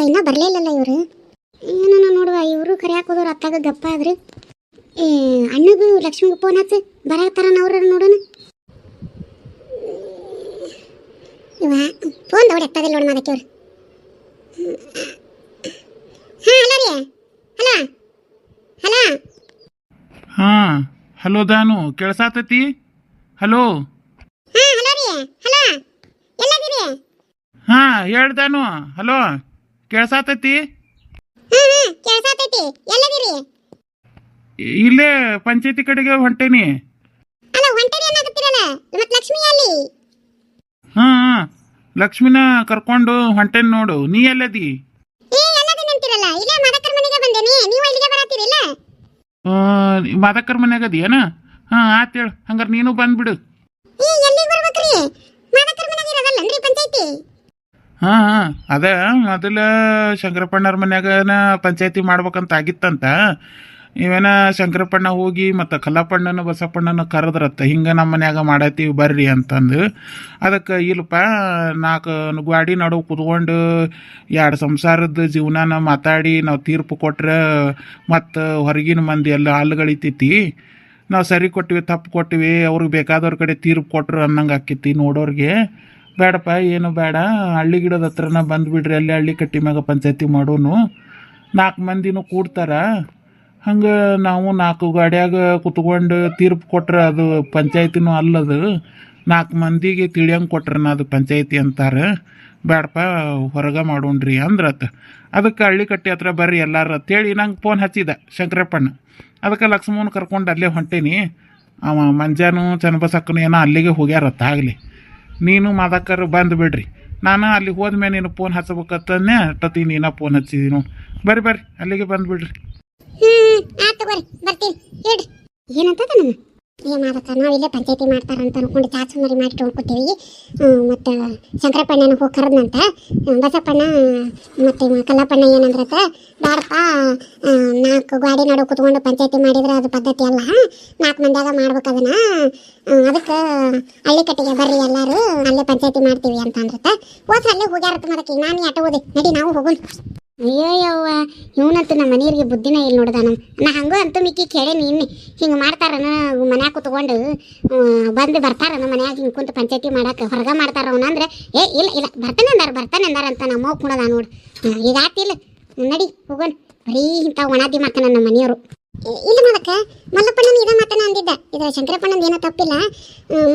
ಇನ್ನೂ ಬರಲಿಲ್ಲಲ್ಲ ಇವರು. ಏನೋ ನೋಡುವ, ಇವರು ಕರೆಯಾಕ ಹೋದವ್ರು ಅತ್ತಾಗ ಗಪ್ಪ ಆದ್ರಿ. ಅಣ್ಣಗೂ ಲಕ್ಷ್ಮಿಗೂ ಫೋನ್ ಹಚ್ಚಿ ಬರತ್ತಾರ ಅವ್ರ ನೋಡೋಣ. ಇವ ಫೋನ್ ದೊಡ್ಡ ಎತ್ತದಿಲ್ಲ ನೋಡಿ ಅದಕ್ಕೆ ಅವ್ರು. ಹಾಂ ಹಲೋ ರೀ, ಹಲೋ ಹಲೋ. ಹಾಂ ಹಲೋ ದಾನು, ಕೇಳ್ಸಾತತಿ? ಹಲೋ. ಹಾಂ ಹಲೋ ರೀ, ಹಲೋ ಎಲ್ಲದಿರಿ? ಹಾಂ ಹೇಳ್ದಾನು, ಹಲೋ ಕೇಳ್ಸಾತತಿ? ಹಾಂ ಕೇಳ್ಸಾತೈತಿ, ಎಲ್ಲದಿರಿ? ಇಲ್ಲೇ ಪಂಚಾಯತಿ ಕಡೆಗೆ ಹೊಂಟೇನಿ. ಅಲ್ಲ ಹೊಂಟೇನಿ ಅನ್ನಕತ್ತೀರಲ್ಲ, ಮತ್ತೆ ಲಕ್ಷ್ಮಿ ಅಲ್ಲಿ? ಹಾಂ ಲಕ್ಷ್ಮಿನ ಕರ್ಕೊಂಡು ಹೊಂಟೇನಿ ನೋಡು. ನೀ ಎಲ್ಲದಿ? ಎಲ್ಲದಿನ ಅಂತಿರಲ್ಲ, ಇಲ್ಲೇ ಮಾದಕರ ಮನೆಗೆ ಬಂದೇನಿ, ನೀವು ಇಲ್ಲಿಗೆ ಬರತ್ತೀರಿಲ್ಲ? ಮಾದಕ್ಕರ ಮನ್ಯಾಗ ಅದೇನ? ಹಾಂ ಆತ್ ಹೇಳು, ಹಂಗಾರೆ ನೀನು ಬಂದ್ಬಿಡು. ಎಲ್ಲಿಗೆ ಬರ್ಬೇಕ್ರಿ? ಮಾದಕರ ಮನೆಗೆ ಇರೋದಲ್ಲನ್ರಿ ಪಂಚಾಯತಿ? ಹಾಂ ಅದ ಮೊದಲ ಶಂಕರಪ್ಪಣ್ಣರ ಮನ್ಯಾಗನ ಪಂಚಾಯತಿ ಮಾಡ್ಬೇಕಂತ ಆಗಿತ್ತಂತ. ಇವೇನ ಶಂಕರಪ್ಪಣ್ಣ ಹೋಗಿ ಮತ್ತು ಕಲ್ಲಪ್ಪಣ್ಣನ ಬಸಪ್ಪಣ್ಣನ ಕರೆದ್ರತ್ತ, ಹಿಂಗೆ ನಮ್ಮ ಮನ್ಯಾಗ ಮಾಡತ್ತೀವಿ ಬರ್ರಿ ಅಂತಂದು. ಅದಕ್ಕೆ ಇಲ್ಲಪ್ಪ, 4 ಗಾಡಿ ನಡುವೆ ಕುತ್ಕೊಂಡು 2 ಸಂಸಾರದ ಜೀವನಾನ ಮಾತಾಡಿ ನಾವು ತೀರ್ಪು ಕೊಟ್ರೆ ಮತ್ತು ಹೊರಗಿನ ಮಂದಿ ಎಲ್ಲ ಹಾಲುಗಳಿತೈತಿ. ನಾವು ಸರಿ ಕೊಟ್ಟಿವಿ ತಪ್ಪು ಕೊಟ್ಟಿವಿ, ಅವ್ರಿಗೆ ಬೇಕಾದವ್ರ ಕಡೆ ತೀರ್ಪು ಕೊಟ್ರು ಅನ್ನಂಗೆ ಆಕೈತಿ ನೋಡೋರಿಗೆ. ಬೇಡಪ್ಪ, ಏನು ಬೇಡ, ಹಳ್ಳಿ ಗಿಡದ ಹತ್ರನ ಬಂದುಬಿಡ್ರಿ, ಅಲ್ಲಿ ಹಳ್ಳಿ ಕಟ್ಟಿ ಮ್ಯಾಗ ಪಂಚಾಯತಿ ಮಾಡೋನು. 4 ಮಂದಿನೂ ಕೂಡ್ತಾರ. ಹಂಗೆ ನಾವು 4 ಗಾಡಿಯಾಗ ಕುತ್ಕೊಂಡು ತೀರ್ಪು ಕೊಟ್ರೆ ಅದು ಪಂಚಾಯತಿನೂ ಅಲ್ಲದು. 4 ಮಂದಿಗೆ ತಿಳಿಯಂಗೆ ಕೊಟ್ರನ ಅದು ಪಂಚಾಯತಿ ಅಂತಾರೆ. ಬೇಡಪ್ಪ, ಹೊರಗೆ ಮಾಡೋಣ್ರಿ ಅಂದ್ರತ್ತ. ಅದಕ್ಕೆ ಹಳ್ಳಿ ಕಟ್ಟಿ ಹತ್ರ ಬರ್ರಿ ಎಲ್ಲಾರು ಅಂತೇಳಿ ನಂಗೆ ಫೋನ್ ಹಚ್ಚಿದ ಶಂಕರಪ್ಪಣ್ಣ. ಅದಕ್ಕೆ ಲಕ್ಷ್ಮವ್ನ ಕರ್ಕೊಂಡು ಅಲ್ಲೇ ಹೊಂಟೇನಿ. ಅವ ಮಂಜಾನು ಚನ್ನಬಸಕ್ಕನು ಏನೋ ಅಲ್ಲಿಗೆ ಹೋಗ್ಯಾರತ್ತ ಆಗಲಿ. ನೀನು ಮಾದಕ್ಕರು ಬಂದು ಬಿಡ್ರಿ. ನಾನು ಅಲ್ಲಿಗೆ ಹೋದ್ಮೇಲೆ ನೀನು ಫೋನ್ ಹಚ್ಬೇಕತ್ತನ್ನೇ ಅಷ್ಟೊತ್ತಿ ನೀನು ಫೋನ್ ಹಚ್ಚಿದೀನು. ಬರ್ರಿ ಅಲ್ಲಿಗೆ ಬಂದುಬಿಡ್ರಿ. ಆಯ್ತು ತಗೋರಿ, ಬರ್ತೀನಿ ಹೇಳ್ರಿ. ಏನಂತದ ನಮ್ಮ ಮಾದಕ್ಕ ನಾವು ಇಲ್ಲೇ ಪಂಚಾಯತಿ ಮಾಡ್ತಾರಂತ ಅನ್ಕೊಂಡು ಚಾಚು ಮರಿ ಮಾಡಿ ತೊಗೊಂಡ್ಕೊತೀವಿ. ಮತ್ತು ಶಂಕರಪ್ಪಣ್ಣನ ಹೋಗಿ ಕರೆದ್ನಂತ. ಬಸಪ್ಪಣ್ಣ ಮತ್ತು ಕಲ್ಲಪ್ಪಣ್ಣ ಏನಂದ್ರತ್ತ, ಬೇಡಪ್ಪ 4 ಗಾಡಿ ನಡುವೆ ಕುತ್ಕೊಂಡು ಪಂಚಾಯತಿ ಮಾಡಿದ್ರೆ ಅದು ಪದ್ಧತಿ ಅಲ್ಲ, 4 ಮಂದಿಯಾಗ ಮಾಡ್ಬೇಕು ಅದನ್ನ. ಅದಕ್ಕೆ ಹಳ್ಳಿ ಕಟ್ಟಿಗೆ ಬರ್ರಿ ಎಲ್ಲರೂ, ಅಲ್ಲೇ ಪಂಚಾಯತಿ ಮಾಡ್ತೀವಿ ಅಂತ ಅಂದ್ರತ್ತ. ಹೋದ್ರೆ ಅಲ್ಲೇ ಹೋಗ್ಯಾರತ್ತ. ಅದಕ್ಕೆ ನಾನು ಆಟ ಹೋದೆ, ನಡಿ ನಾವು ಹೋಗೋಣ. ಅಯ್ಯೋಯ್ಯವ್ವ, ಇವನಂತೂ ನಮ್ಮ ಮನೆಯವ್ರಿಗೆ ಬುದ್ಧಿನ ಇಲ್ಲಿ ನೋಡ್ದ. ನಾ ಹಂಗೂ ಅಂತೂ ಮಿಕ್ಕಿ ಕೇಳೇನಿ. ಇನ್ನೆ ಹಿಂಗೆ ಮಾಡ್ತಾರನ ಮನ್ಯಾಗ ಕುತ್ಕೊಂಡು ಬಂದು ಬರ್ತಾರನ ಮನ್ಯಾಗ ಹಿಂಗೆ ಕುಂತು ಪಂಚಾಯತಿ ಮಾಡಕ್ಕೆ ಹೊರಗೆ ಮಾಡ್ತಾರ ಅವನಂದ್ರೆ ಇಲ್ಲ ಬರ್ತಾನೆ ಅಂದಾರ ಅಂತ ನಮ್ಮ ಹೋಗಿ ಕುಣದ ನೋಡಿ. ಈಗ ಆತಿಲ್ಲ, ನಡಿ ಹೋಗೋಣ. ಬರೀ ಇಂಥ ಒಣಾದಿ ಮಾಡ್ತಾನೆ ನಮ್ಮ ಮನೆಯವರು. ಇಲ್ಲ ಮಾಡಕ್ಕ ಮಲ್ಲಪ್ಪಣ್ಣನ ಇದ ಮಾತನ ಅಂದಿದ್ದ. ಇದು ಶಂಕರಪ್ಪಣ್ಣಂದು ಏನೋ ತಪ್ಪಿಲ್ಲ.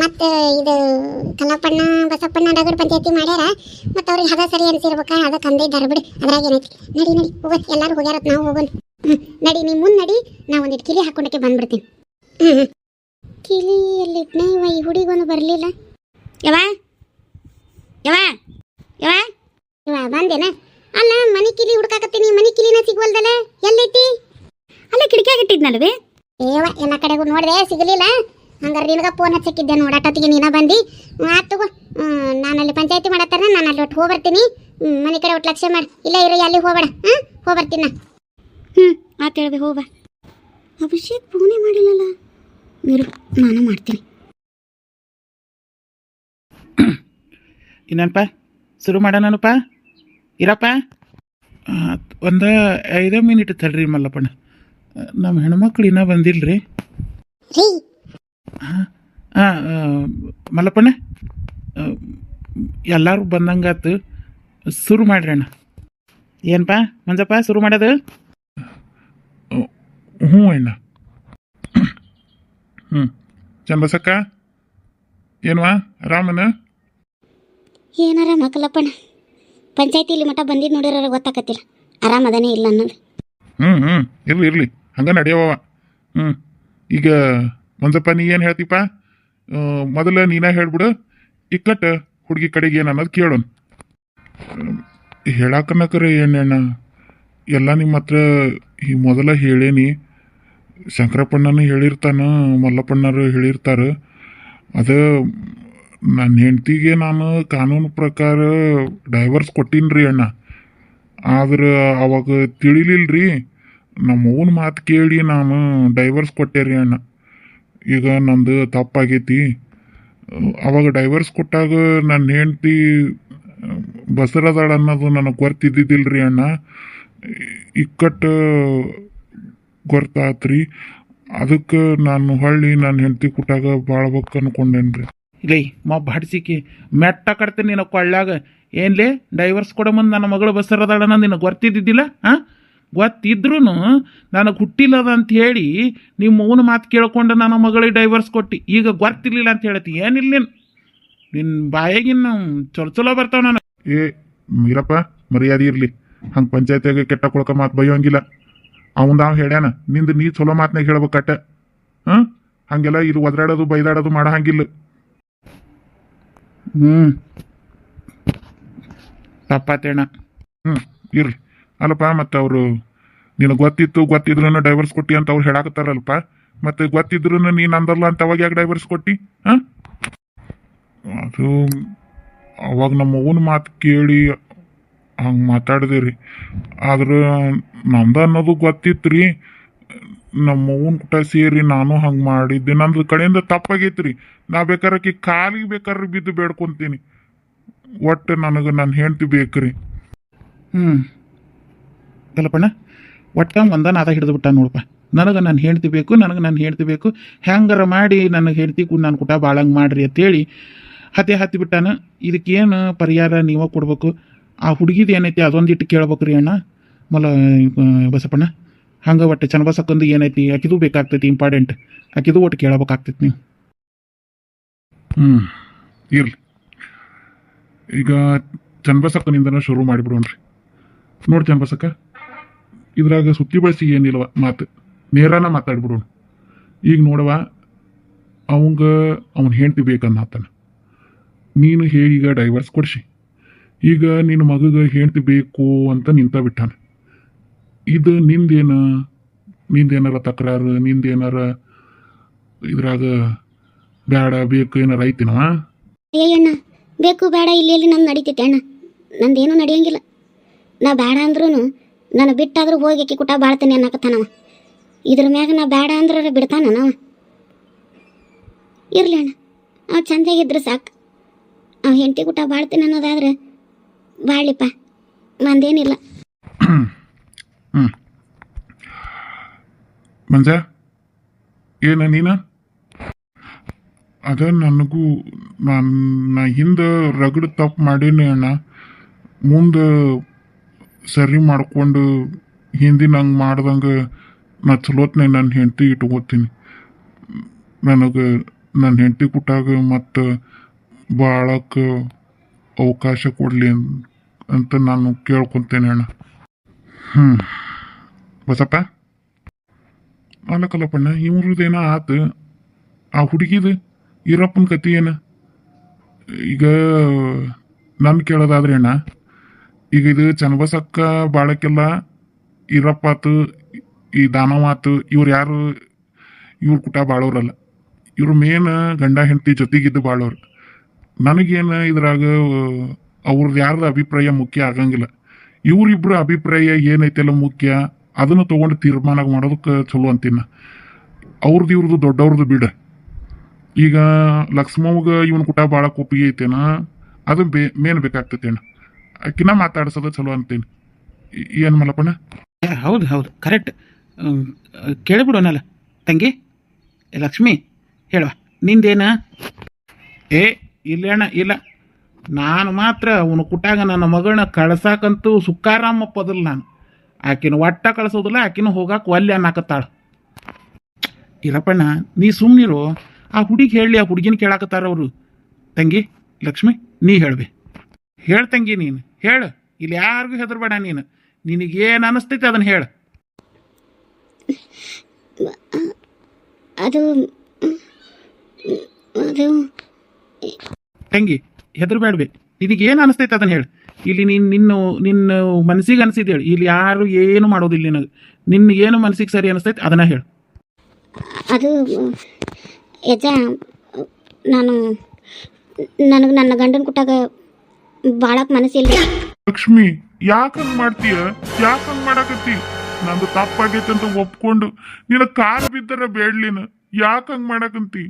ಮತ್ತು ಇದು ಕಲ್ಲಪ್ಪಣ್ಣ ಬಸಪ್ಪಣ್ಣ ರಗಡ್ ಪಂಚಾಯತಿ ಮಾಡ್ಯಾರ, ಮತ್ತು ಅವ್ರಿಗೆ ಹದ ಸರಿ ಅನ್ಸಿರ್ಬೇಕಾ, ಅದಕ್ಕೆ ಅಂದಿದ್ದಾರೆ ಬಿಡಿ. ಅದ್ರಾಗ ಏನೈತಿ, ನಡಿ ಹೋಗೋಣ. ಎಲ್ಲರೂ ಹೋಗ್ಯಾರತ್, ನಾವು ಹೋಗೋಣ. ನಡಿ, ನೀ ಮುಂದೆ ನಡಿ, ನಾ ಒಂದಿಟ್ಟು ಕಿಲಿ ಹಾಕೊಂಡಕ್ಕೆ ಬಂದ್ಬಿಡ್ತೀನಿ. ಕಿಲಿ ಎಲ್ಲಿಟ್ನ ಇವ? ಈ ಹುಡುಗೊಂದು ಬರಲಿಲ್ಲ. ಯವ ಬಂದೇನ? ಅಲ್ಲ, ಮನೆ ಕಿಲಿ ಹುಡ್ಕಾಕತ್ತೀನಿ, ಮನೆ ಕಿಲಿನ ಸಿಗ್ವಲ್ದಲ್ಲ, ಎಲ್ಲೈತಿ? ಅಲ್ಲ ಕಿಟಕಿಯಾಗ ಇಟ್ಟಿದ್ನಲ್ವೇ? ಎಲ್ಲ ಕಡೆಗೂ ನೋಡಿದೆ, ಸಿಗಲಿಲ್ಲ. ಹಂಗಾರೆ ನಿನಗೆ ಫೋನ್ ಹಚ್ಚಕ್ಕಿದ್ದೆ ನೋಡಾಟತ್ತಿಗೆ ನೀನ ಬಂದು. ಆತು ತಗೋ, ನಾನು ಅಲ್ಲಿ ಪಂಚಾಯತಿ ಮಾಡತ್ತಾರ, ನಾನು ಅಲ್ಲಿ ಒಟ್ಟು ಹೋಗ್ಬರ್ತೀನಿ. ಮನೆ ಕಡೆ ಒಟ್ಟು ಲಕ್ಷ್ಯ ಮಾಡಿ. ಇಲ್ಲ ಇರೋ ಅಲ್ಲಿ ಹೋಗ್ಬೇಡ. ಹೋಗ್ಬರ್ತೀನಿ ನಾ. ಆತ ಹೇಳ್ದೆ, ಹೋಗ. ಅಭಿಷೇಕ್ ಫೋನೇ ಮಾಡಿಲ್ಲಲ್ಲ, ಇರು ನಾನು ಮಾಡ್ತೀನಿ. ಇನ್ನೇನಪ್ಪ ಶುರು ಮಾಡೋಣಪ್ಪ? ಇರಪ್ಪ, ಒಂದು 5 ಮಿನಿಟ್ ತಡ್ರಿ ಮಲ್ಲಪ್ಪಣ್ಣ. ನಮ್ಮ ಹೆಣ್ಮಕ್ಳು ಇನ್ನೂ ಬಂದಿಲ್ಲ ರೀ. ಮಲ್ಲಪ್ಪಣ್ಣ, ಎಲ್ಲರೂ ಬಂದಂಗಾತು, ಶುರು ಮಾಡ್ರಿ ಅಣ್ಣ. ಏನಪ್ಪ ಮಂಜಪ್ಪ, ಶುರು ಮಾಡೋದು? ಹ್ಞೂ ಅಣ್ಣ. ಚಂಬಸಕ್ಕ, ಏನ್ವಾ ಆರಾಮನ? ಏನಾರ ಮಕ್ಕಳಪ್ಪಣ್ಣ, ಪಂಚಾಯತಿಲಿ ಮಠ ಬಂದಿದ್ದು ನೋಡಿರೋರು ಗೊತ್ತಾಕತ್ತಿಲ್ಲ, ಆರಾಮದಾನೇ ಇಲ್ಲ ಅನ್ನೋದು. ಇರ್ಲಿ ಹಂಗೆ ನಡೆಯವ. ಈಗ ಮಂಜಪ್ಪ, ನೀ ಏನು ಹೇಳ್ತೀಪ್ಪ? ಮೊದಲ ನೀನ ಹೇಳ್ಬಿಡು, ಇಕ್ಕಟ್ಟು ಹುಡುಗಿ ಕಡೆಗೆ ಏನು ಅನ್ನೋದು ಕೇಳೋಣ. ಹೇಳಾಕನ್ನಕರೆ ಏನೇಣ ಎಲ್ಲ ನಿಮ್ಮ ಹತ್ರ ಈ ಮೊದಲ ಹೇಳೇನಿ. ಶಂಕರಪ್ಪಣ್ಣನೂ ಹೇಳಿರ್ತಾನ, ಮಲ್ಲಪ್ಪಣ್ಣರು ಹೇಳಿರ್ತಾರೆ. ಅದು ನನ್ನ ಹೆಂಡ್ತಿಗೆ ನಾನು ಕಾನೂನು ಪ್ರಕಾರ ಡೈವರ್ಸ್ ಕೊಟ್ಟೀನಿ ರೀ ಅಣ್ಣ. ಆದ್ರೆ ಅವಾಗ ತಿಳಿಲಿಲ್ಲ ನಮ್ಮ ಅವ್ನ ಮಾತು ಕೇಳಿ ನಾನು ಡೈವರ್ಸ್ ಕೊಟ್ಟೆ ರೀ ಅಣ್ಣ. ಈಗ ನಂದು ತಪ್ಪಾಗೈತಿ. ಅವಾಗ ಡೈವರ್ಸ್ ಕೊಟ್ಟಾಗ ನನ್ನ ಹೆಂಡ್ತಿ ಬಸರದಾಳ ಅನ್ನೋದು ನನಗೆ ಗೊತ್ತಿದ್ದಿದ್ದಿಲ್ರಿ ಅಣ್ಣ. ಇಕ್ಕಟ್ಟು ಗೊತ್ತಾತ್ರಿ. ಅದಕ್ಕೆ ನಾನು ಹೊಳ್ಳಿ ನನ್ನ ಹೆಂಡತಿ ಕುಟಾಗ ಬಾಳ್ಬೇಕು ಅನ್ಕೊಂಡೇನ್ರಿ. ಇಲ್ಲೇ ಮೊಬ್ಬ ಹಡ್ಸಿಕಿ ಮೆಟ್ಟ ಕಟ್ತೀನಿ ನಿನ್ನ ಕೊಳ್ಳಾಗ. ಏನ್ಲೇ ಡೈವರ್ಸ್ ಕೊಡೋ ಮುಂದೆ ನನ್ನ ಮಗಳು ಬಸರದಾಳನ ನಿನಗೆ ಗೊತ್ತಿದ್ದಿದ್ದಿಲ್ಲ? ಹಾಂ, ಗೊತ್ತಿದ್ರೂ ನನಗೆ ಹುಟ್ಟಿಲ್ಲದ ಅಂತ ಹೇಳಿ ನಿಮ್ಮ ಮೌನ ಮಾತು ಕೇಳ್ಕೊಂಡು ನನ್ನ ಮಗಳಿಗೆ ಡೈವರ್ಸ್ ಕೊಟ್ಟು ಈಗ ಗೊತ್ತಿರ್ಲಿಲ್ಲ ಅಂತ ಹೇಳ್ತಿ. ಏನಿಲ್ಲ ನಿನ್ನ ಬಾಯಾಗಿನ ಚಲೋ ಬರ್ತಾವ ನಾನು. ಏ ಮೀರಪ್ಪ, ಮರ್ಯಾದೆ ಇರಲಿ. ಹಂಗೆ ಪಂಚಾಯತಿಯಾಗ ಕೆಟ್ಟ ಕೊಳ್ಕ ಮಾತು ಬೈಯೋಂಗಿಲ್ಲ. ಅವ್ ಹೇಳ್ಯಾನ, ನಿಂದು ನೀ ಚಲೋ ಮಾತನಾಗ ಹೇಳ್ಬೇಕಟ್ಟ. ಹಾಂ, ಹಂಗೆಲ್ಲ ಇದು ಒದರಾಡೋದು ಬೈದಾಡೋದು ಮಾಡೋ ಹಂಗಿಲ್ಲ. ತಪ್ಪಾತೇಣ. ಇರ್ಲಿ. ಅಲ್ಲಪ್ಪ, ಮತ್ತು ಅವರು ನಿನಗೆ ಗೊತ್ತಿದ್ರು ಡೈವರ್ಸ್ ಕೊಟ್ಟಿ ಅಂತ ಅವ್ರು ಹೇಳಾಕತ್ತಾರಲ್ಪ. ಮತ್ತು ಗೊತ್ತಿದ್ರು ನೀನು ಅಂದಲ್ಲ ಅಂತ ಅವಾಗ ಯಾಕೆ ಡೈವರ್ಸ್ ಕೊಟ್ಟಿ? ಹಾಂ, ಅದು ಅವಾಗ ನಮ್ಮ ಅವ್ವನ ಮಾತು ಕೇಳಿ ಹಂಗೆ ಮಾತಾಡಿದೆ ರೀ. ಆದ್ರೆ ನಂದು ಅನ್ನೋದು ಗೊತ್ತಿತ್ತು ರೀ. ನಮ್ಮ ಅವ್ವನ ಕುಟ ಸೇರಿ ನಾನು ಹಂಗೆ ಮಾಡಿದ್ದೆ. ನಂದು ಕಡೆಯಿಂದ ತಪ್ಪಾಗೈತಿ ರೀ. ನಾ ಬೇಕಾರಕ್ಕೆ ಕಾಲಿಗೆ ಬೇಕಾದ್ರೆ ಬಿದ್ದು ಬೇಡ್ಕೊತೀನಿ. ಒಟ್ಟು ನನಗೆ ನನ್ನ ಹೆಂಡ್ತಿ ಬೇಕ್ರಿ. ಗಲಪಣ್ಣ ಒಟ್ಟ ಒಂದನ ಹಿಡಿದು ಬಿಟ್ಟ ನೋಡಪ್ಪ. ನನಗೆ ನಾನು ಹೆಂಡ್ತಿ ಬೇಕು, ಹೆಂಗಾರ ಮಾಡಿ ನನಗೆ ಹೆಂಡ್ತಿ ನಾನು ಕುಟ ಭಾಳಂಗೆ ಮಾಡ್ರಿ ಅಂತೇಳಿ ಹತ್ತಿ ಬಿಟ್ಟಾನ. ಇದಕ್ಕೇನು ಪರಿಹಾರ ನೀವೇ ಕೊಡ್ಬೇಕು. ಆ ಹುಡುಗಿದು ಏನೈತಿ ಅದೊಂದಿಟ್ಟು ಕೇಳ್ಬೇಕು ರೀ ಅಣ್ಣ. ಬಸಪ್ಪಣ್ಣ, ಹಂಗೆ ಒಟ್ಟು ಚನ್ನಬಸಕ್ಕಂದು ಏನೈತಿ ಆಕಿದು ಬೇಕಾಗ್ತೈತಿ, ಇಂಪಾರ್ಟೆಂಟ್. ಆಕಿದು ಒಟ್ಟು ಕೇಳಬೇಕಾಗ್ತೈತಿ ನೀವು. ಇರ್ಲಿ. ಈಗ ಚನ್ನಬಸಕ್ಕನಿಂದನೇ ಶುರು ಮಾಡಿಬಿಡೋಣ್ರಿ. ನೋಡಿ ಚನ್ನಬಸಕ್ಕ, ಇದ್ರಾಗ ಸುತ್ತಿ ಬಳಸಿ ಏನಿಲ್ಲವ ಮಾತು, ನೇರನ ಮಾತಾಡ್ಬಿಡೋಣ. ಈಗ ನೋಡವ, ಅವನ ಹೆಂಡ್ತಿ ಬೇಕನ್ನತ್ತಾನ. ನೀನು ಹೇಗೀಗ ಡೈವರ್ಸ್ ಕೊಡ್ಸಿ, ಈಗ ನಿನ್ನ ಮಗಗೆ ಹೆಂಡ್ತಿ ಬೇಕು ಅಂತ ನಿಂತ ಬಿಟ್ಟಾನ. ಇದು ನಿಂದೇನಾರ ತಕರಾರು, ನಿಂದೇನಾರ ಇದ್ರಾಗ ಬೇಡ ಬೇಕು ಏನಾರ ಐತಿನ? ಅಣ್ಣ, ಬೇಕು ಬೇಡ ಇಲ್ಲಿ ನಂದು ನಡೀತೈತೆ ಅಣ್ಣ. ನಂದೇನು ನಡೆಯಂಗಿಲ್ಲ. ನಾ ಬೇಡ ಅಂದ್ರೂ ನಾನು ಬಿಟ್ಟಾದ್ರೂ ಹೋಗಿ ಅಕ್ಕಿ ಕುಟ ಬಾಳ್ತೇನೆ ಅನ್ನಕತ್ತಾನವ. ಇದ್ರ ಮ್ಯಾಗ ನಾ ಬೇಡ ಅಂದ್ರೆ ಬಿಡ್ತಾನ ನಾವ? ಇರ್ಲಿ ಅಣ್ಣ, ಅವ್ ಚಂದಾಗಿದ್ರೆ ಸಾಕು. ಅವ್ ಹೆಂಡತಿ ಕುಟ ಬಾಳ್ತೇನೆ ಅನ್ನೋದಾದ್ರೆ ಬಾಳಿಪ್ಪ, ಮಂದೇನಿಲ್ಲ. ಮಂಜ, ಏನ ನೀನ? ಅದ ನನಗೂ ನಾ ಹಿಂದೆ ರಗಡು ತಪ್ಪು ಮಾಡೀನಿ ಅಣ್ಣ. ಮುಂದೆ ಸರಿ ಮಾಡ್ಕೊಂಡು ಹಿಂದಿನ ಹಂಗೆ ಮಾಡ್ದಂಗೆ ನಾ ಚಲೋತ್ನೆ ನನ್ನ ಹೆಂಡತಿ ಇಟ್ಕೋತೀನಿ. ನನಗೆ ನನ್ನ ಹೆಂಡತಿ ಕುಟ್ಟಾಗ ಮತ್ತು ಬಾಳಕ್ಕೆ ಅವಕಾಶ ಕೊಡಲಿ ಅಂತ ನಾನು ಕೇಳ್ಕೊತೇನೆ ಅಣ್ಣ. ಬಸಪ್ಪ, ಅಲ್ಲಕಲ್ಲಪ್ಪಣ್ಣ, ಇವ್ರದ್ದೇನೋ ಆತು. ಆ ಹುಡುಗಿದು ಈರಪ್ಪನ ಕತಿ ಏನು? ಈಗ ನನ್ನ ಕೇಳೋದಾದ್ರೆ ಅಣ್ಣ, ಈಗ ಇದು ಚನ್ನಬಸಕ್ಕ ಬಾಳಕ್ಕೆಲ್ಲ ಈರಪ್ಪ ಆತು, ಈ ದಾನವ ಆತು, ಇವ್ರ ಕುಟ ಬಾಳೋರಲ್ಲ. ಇವ್ರು ಮೇನ್ ಗಂಡ ಹೆಂಡತಿ ಜೊತೆಗಿದ್ದು ಬಾಳೋರು. ನನಗೇನು ಇದ್ರಾಗ ಅವ್ರದ್ದು ಯಾರ್ದು ಅಭಿಪ್ರಾಯ ಮುಖ್ಯ ಆಗಂಗಿಲ್ಲ. ಇವರಿಬ್ರು ಅಭಿಪ್ರಾಯ ಏನೈತೆಲ್ಲ ಮುಖ್ಯ. ಅದನ್ನು ತೊಗೊಂಡು ತೀರ್ಮಾನ ಮಾಡೋದಕ್ಕೆ ಚಲೋ ಅಂತೀನಿ. ಇವ್ರದ್ದು ದೊಡ್ಡವ್ರದ್ದು ಬಿಡ. ಈಗ ಲಕ್ಷ್ಮವ್ಗೆ ಇವನ್ ಕುಟ ಭಾಳ ಒಪ್ಪಿಗೆ ಐತೇನ, ಅದು ಮೇನ್ ಬೇಕಾಗ್ತೈತೆ ಅಣ್ಣ. ಆಕಿನ ಮಾತಾಡ್ಸೋದು ಚಲೋ ಅಂತೇನೆ. ಏನು ಮಲ್ಲಪ್ಪಣ್ಣ? ಹೌದು ಕರೆಕ್ಟ್. ಕೇಳಿಬಿಡೋನಲ್ಲ ತಂಗಿ. ಲಕ್ಷ್ಮಿ, ಹೇಳುವ ನಿಂದೇನ? ಇಲ್ಲ ಅಣ್ಣ, ಇಲ್ಲ. ನಾನು ಮಾತ್ರ ಅವನು ಕುಟ್ಟಾಗ ನನ್ನ ಮಗಳನ್ನ ಕಳ್ಸಾಕಂತೂ ಸುಕ್ಕಾರಾಮಪ್ಪದಲ್ಲ. ನಾನು ಆಕಿನ ಒಟ್ಟ ಕಳ್ಸೋದಿಲ್ಲ, ಆಕಿನ ಹೋಗಾಕ ಒಲ್ಲೆ ಅನ್ನಕತ್ತಾಳ. ಇರಪ್ಪಣ್ಣ, ನೀ ಸುಮ್ಮನಿರು. ಆ ಹುಡುಗಿ ಹೇಳಿ, ಆ ಹುಡುಗಿನ ಕೇಳಾಕತ್ತಾರ ಅವರು. ತಂಗಿ ಲಕ್ಷ್ಮಿ, ನೀ ಹೇಳ್ಬೆ. ಹೇಳು ತಂಗಿ, ನೀನು ಹೇಳು. ಇಲ್ಲಿ ಯಾರಿಗೂ ಹೆದರ್ಬೇಡ. ನಿನಗೇನು ಅನಿಸ್ತೈತೆ ಅದನ್ನು ಹೇಳು. ಅದು ತಂಗಿ ಹೆದರ್ಬೇಡ್ಬೆ. ನಿನಗೇನು ಅನಿಸ್ತೈತೆ ಅದನ್ನು ಹೇಳು. ಇಲ್ಲಿ ನಿನ್ನ ಮನಸ್ಸಿಗೆ ಅನಿಸಿದ್ದು ಹೇಳು. ಇಲ್ಲಿ ಯಾರು ಏನು ಮಾಡೋದಿಲ್ಲ. ನಿನಗೇನು ಮನಸ್ಸಿಗೆ ಸರಿ ಅನಿಸ್ತೈತೆ ಅದನ್ನು ಹೇಳು. ಅದು ಯಜ, ನನಗೆ ನನ್ನ ಗಂಡನ ಕುಟ್ಟಾಗ ಬಾಳಕ್ ಮನಸ್ಸಿಲ್ಲ. ಲಕ್ಷ್ಮಿ, ಯಾಕಂಗ್ ಮಾಡ್ತೀಯ? ಯಾಕಂಗ್ ಮಾಡಾಕತ್ತಿ? ನಂದು ತಪ್ಪಾಗೈತೆ ಅಂತ ಒಪ್ಕೊಂಡು ನಿನ್ನ ಕಾಲು ಬಿದ್ದರ ಬೇಡ್ಲಿನ. ಯಾಕಂಗ್ ಮಾಡಾಕಂತಿ?